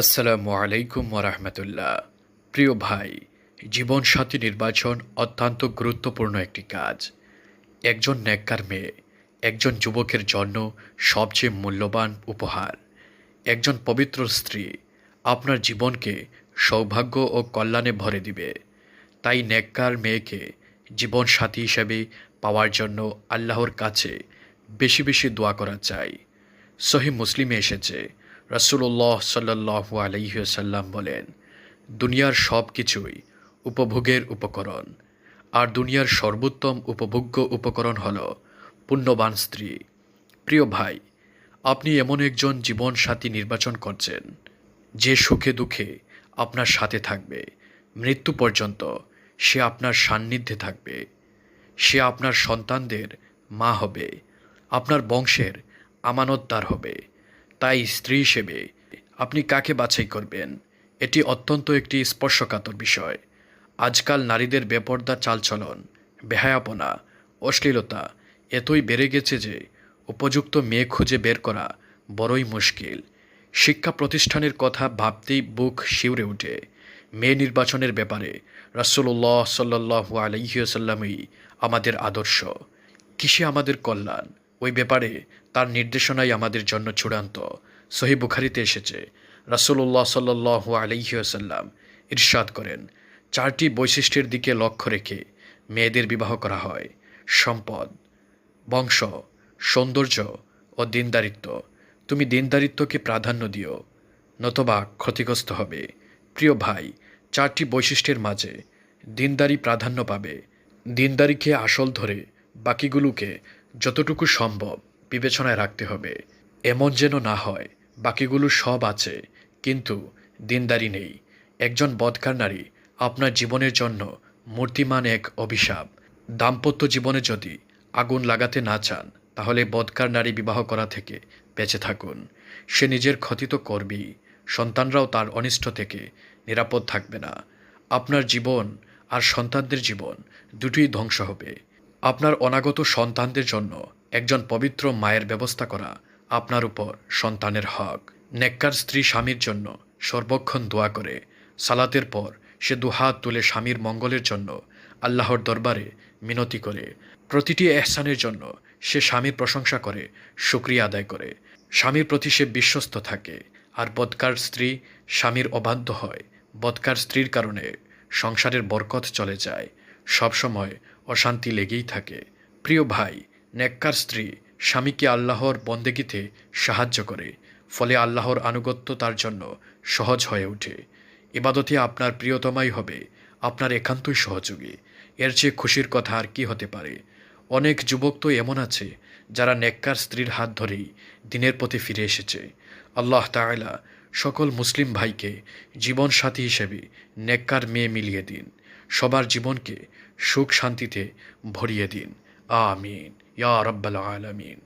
আসসালামু আলাইকুম ওরহমতুল্লাহ। প্রিয় ভাই, জীবনসাথী নির্বাচন অত্যন্ত গুরুত্বপূর্ণ একটি কাজ। একজন নেককার মেয়ে একজন যুবকের জন্য সবচেয়ে মূল্যবান উপহার। একজন পবিত্র স্ত্রী আপনার জীবনকে সৌভাগ্য ও কল্যাণে ভরে দিবে। তাই নেককার মেয়েকে জীবনসাথী হিসেবে পাওয়ার জন্য আল্লাহর কাছে বেশি বেশি দোয়া করা চাই। সহিহ মুসলিমে এসেছে, রাসূলুল্লাহ সাল্লাল্লাহু আলাইহি ওয়াসাল্লাম বলেন, দুনিয়ার সব কিছুই উপভোগের উপকরণ, আর দুনিয়ার সর্বোত্তম উপভোগ্য উপকরণ হল পুণ্যবান স্ত্রী। প্রিয় ভাই, আপনি এমন একজন জীবন সাথী নির্বাচন করছেন যে সুখে দুঃখে আপনার সাথে থাকবে, মৃত্যু পর্যন্ত সে আপনার সান্নিধ্যে থাকবে। সে আপনার সন্তানদের মা হবে, আপনার বংশের আমানতদার হবে। তাই স্ত্রী হিসেবে আপনি কাকে বাছাই করবেন, এটি অত্যন্ত একটি স্পর্শকাতর বিষয়। আজকাল নারীদের বেপরদা চালচলন, বেহায়াপনা, অশ্লীলতা এতই বেড়ে গেছে যে উপযুক্ত মেয়ে খুঁজে বের করা বড়ই মুশকিল। শিক্ষা প্রতিষ্ঠানের কথা ভাবতেই বুক শিউরে ওঠে। মেয়ে নির্বাচনের ব্যাপারে রাসূলুল্লাহ সাল্লাল্লাহু আলাইহি ওয়াসাল্লামই আমাদের আদর্শ। কিসে আমাদের কল্যাণ, ওই ব্যাপারে তার নির্দেশনাই আমাদের জন্য চূড়ান্ত। সহিহ বুখারীতে এসেছে, রাসূলুল্লাহ সাল্লাল্লাহু আলাইহি ওয়াসাল্লাম ইরশাদ করেন, চারটি বৈশিষ্ট্যের দিকে লক্ষ্য রেখে মেয়েদের বিবাহ করা হয়: সম্পদ, বংশ, সৌন্দর্য ও দীনদারিত্ব। তুমি দীনদারিত্বকে প্রাধান্য দিও, নতবা ক্ষতিগ্রস্ত হবে। প্রিয় ভাই, চারটি বৈশিষ্ট্যের মাঝে দীনদারি প্রাধান্য পাবে। দীনদারিকে আসল ধরে বাকিগুলোকে যতটুকু সম্ভব বিবেচনায় রাখতে হবে। এমন যেন না হয় বাকিগুলো সব আছে কিন্তু দীনদারি নেই। একজন বদকার নারী আপনার জীবনের জন্য মূর্তিমান এক অভিশাপ। দাম্পত্য জীবনে যদি আগুন লাগাতে না চান, তাহলে বদকার নারী বিবাহ করা থেকে বেঁচে থাকুন। সে নিজের ক্ষতি তো করবেই, সন্তানরাও তার অনিষ্ট থেকে নিরাপদ থাকবে না। আপনার জীবন আর সন্তানদের জীবন দুটোই ধ্বংস হবে। আপনার অনাগত সন্তানদের জন্য একজন পবিত্র মায়ের ব্যবস্থা করা আপনার উপর সন্তানের হক। নেককার স্ত্রী স্বামীর জন্য সর্বক্ষণ দোয়া করে। সালাতের পর সে দুহাত তুলে স্বামীর মঙ্গলের জন্য আল্লাহর দরবারে মিনতি করে। প্রতিটি এহসানের জন্য সে স্বামীর প্রশংসা করে, শুকরিয়া আদায় করে। স্বামীর প্রতি সে বিশ্বস্ত থাকে। আর বদকার স্ত্রী স্বামীর অবাধ্য হয়। বদকার স্ত্রীর কারণে সংসারের বরকত চলে যায়, সবসময় অশান্তি লেগেই থাকে। প্রিয় ভাই, নেককার স্ত্রী স্বামীকে আল্লাহর বন্দেগীতে সাহায্য করে, ফলে আল্লাহর আনুগত্য তার জন্য সহজ হয়ে ওঠে। ইবাদতে আপনার প্রিয়তমাই হবে আপনার একান্তই সহযোগী। এর চেয়ে খুশির কথা আর কি হতে পারে। অনেক যুবক তো এমন আছে যারা নেককার স্ত্রীর হাত ধরেই দিনের পথে ফিরে এসেছে। আল্লাহ তাআলা সকল মুসলিম ভাইকে জীবন সাথী হিসেবে নেককার মেয়ে মিলিয়ে দিন। সবার জীবনকে সুখ শান্তিতে ভরিয়ে দিন। আমিন ইয়া রাব্বাল আলামিন।